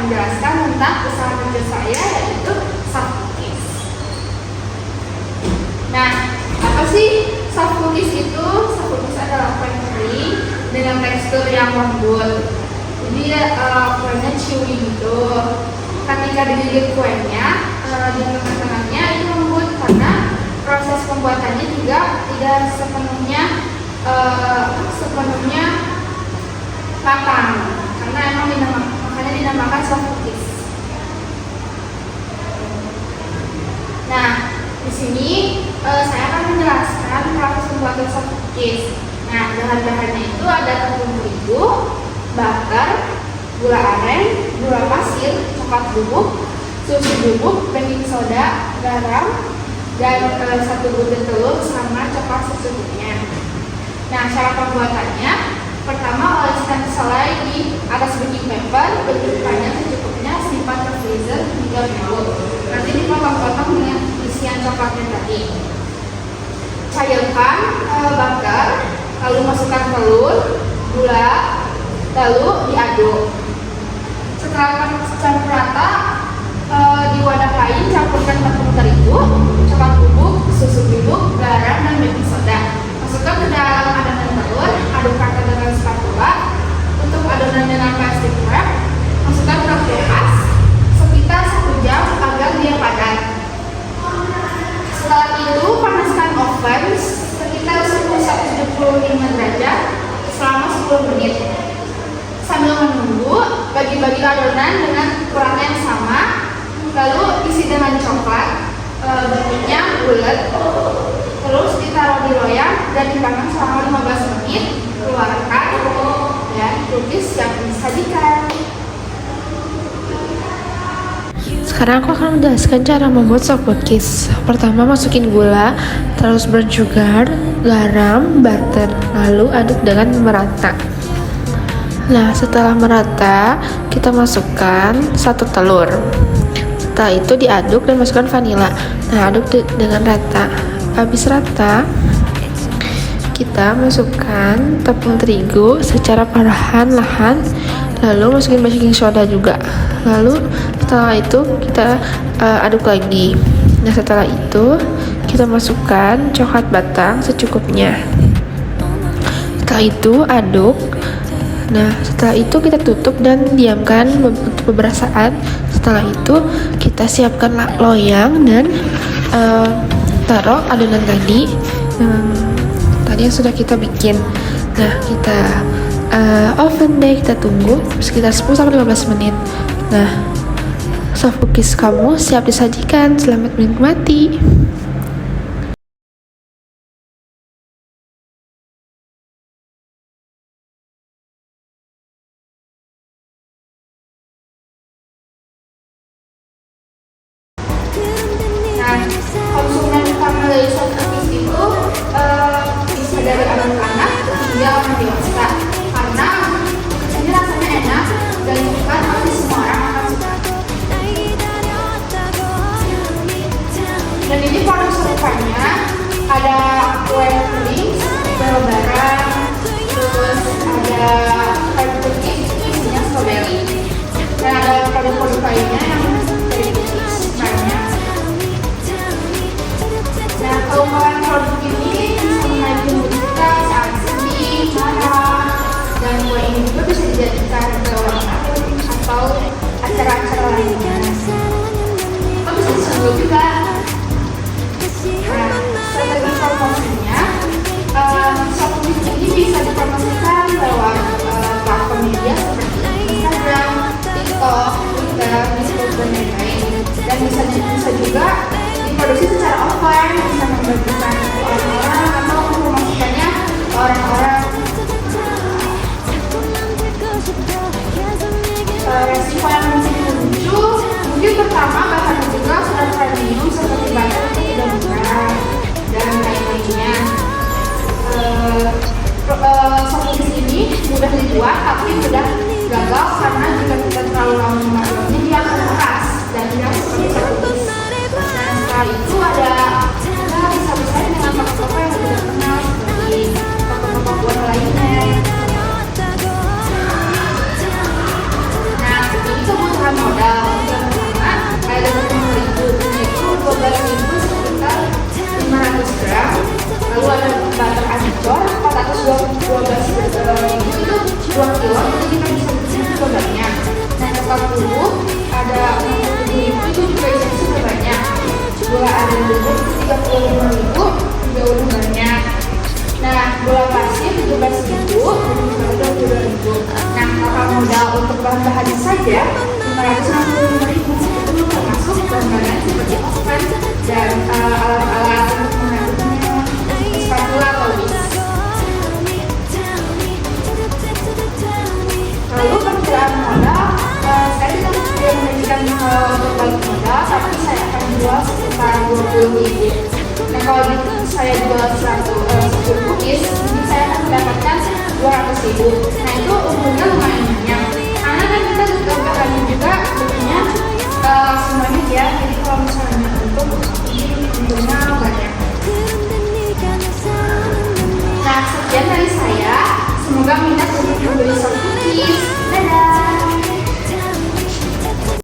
menjelaskan tentang usaha kecil saya, yaitu soft cookies. Nah, apa sih soft cookies itu? Soft cookies adalah kue kering dengan tekstur yang lembut. Jadi kuenya chewy gitu. Ketika digigit kuenya di tengah-tengahnya itu lembut karena proses pembuatannya juga tidak sepenuhnya matang, karena emang makanya dinamakan soft cookies. Nah, di sini saya akan menjelaskan proses pembuatan soft cookies. Nah, bahan-bahannya itu ada tepung terigu, butter, gula aren, gula pasir, coklat bubuk, susu bubuk, baking soda, garam, dan 1 butir telur sama coklat secukupnya. Nah, cara pembuatannya, pertama oleskan selai di atas baking paper, bentukannya secukupnya, simpan ke freezer hingga minggu. Nanti dipotong-potong dengan isian coklatnya tadi. Cairkan butter, lalu masukkan telur, gula, lalu diaduk. Setelah campur rata, di wadah lain campurkan tepung terigu, coklat bubuk, susu bubuk, garam, dan baking soda. Masukkan ke dalam adonan telur, aduk rata dengan spatula. Untuk adonannya dengan plastik wrap, masukkan ke kulkas sekitar 1 jam agar dia padat. Setelah itu panaskan oven sekitar suhu 175 derajat selama 10 menit. Sambil menunggu, bagi-bagi adonan dengan ukuran yang sama, lalu isi dengan coklat, bentuknya bulat, terus ditaruh di loyang dan dipanggang selama 15 menit. Keluarkan dan cookies yang disajikan. Sekarang aku akan menjelaskan cara membuat soft cookies. Pertama, masukin gula, terus brown sugar, garam, butter, lalu aduk dengan merata. Nah, setelah merata, kita masukkan 1 telur. Setelah itu diaduk dan masukkan vanila. Nah, aduk dengan rata. Habis rata, kita masukkan tepung terigu secara perlahan-lahan, lalu masukin baking soda juga. Lalu setelah itu kita aduk lagi. Nah, setelah itu kita masukkan coklat batang secukupnya. Setelah itu aduk. Nah, setelah itu kita tutup dan diamkan beberapa saat. Setelah itu kita siapkan loyang dan taruh adonan tadi yang sudah kita bikin. Nah, kita oven deh, kita tunggu sekitar 10-15 menit. Nah, soft cookies kamu siap disajikan. Selamat menikmati. Nah, konsumen utama dari soft cookies itu bisa dari anak-anak hingga orang dewasa, karena ini rasanya enak dan bukan pasti semua orang akan suka. Dan ini produk serupanya ada kue kering, lebaran, terus ada kue cookies itu isinya strawberry, dan ada produk-produk lainnya yang dari cookies banyak. Nah, keunggulan produk ini bisa menaikkan mood kita saat sedih, marah, dan kue ini juga bisa dijadikan ulang tahun atau acara-acara lainnya. Atau bisa diseduh juga. Nah, strategi promosinya, soft cookies ini bisa dipromosikan lewat platform media seperti Instagram, TikTok, Twitter, Facebook, dan lain-lain. Dan bisa juga diproduksi secara offline, bisa membagikan ke orang-orang atau mempromosikannya ke orang-orang. Resiko yang bisa muncul, mungkin pertama bahannya juga sudah premium seperti butter itu tidak murah dan lain-lainnya. Soft cookies ini mudah dibuat tapi mudah gagal karena jika kita terlalu lama memakannya dia akan keras dan tidak seperti soft cookies. Dan setelah itu ada bisa bersaing dengan toko-toko yang tidak kenal seperti toko-toko buah lainnya. Nah, ini kebutuhan ya, 565.000 itu termasuk bahan seperti oven dan alat-alat untuk mengaduknya, spatula atau bis. Lalu perkiraan modal, saya tidak memberikan untuk balik modal, tapi saya akan jual sekitar 20.000. Nah kalau saya jual 10 cookies, mungkin saya akan mendapatkan 200.000. Nah itu untungnya lumayan banyak, karena kan kita juga berani juga belinya semuanya ya. Jadi kalau misalnya untung, untungnya banyak. Nah sekian dari saya, semoga minat untuk membeli soft cookies. Dadah.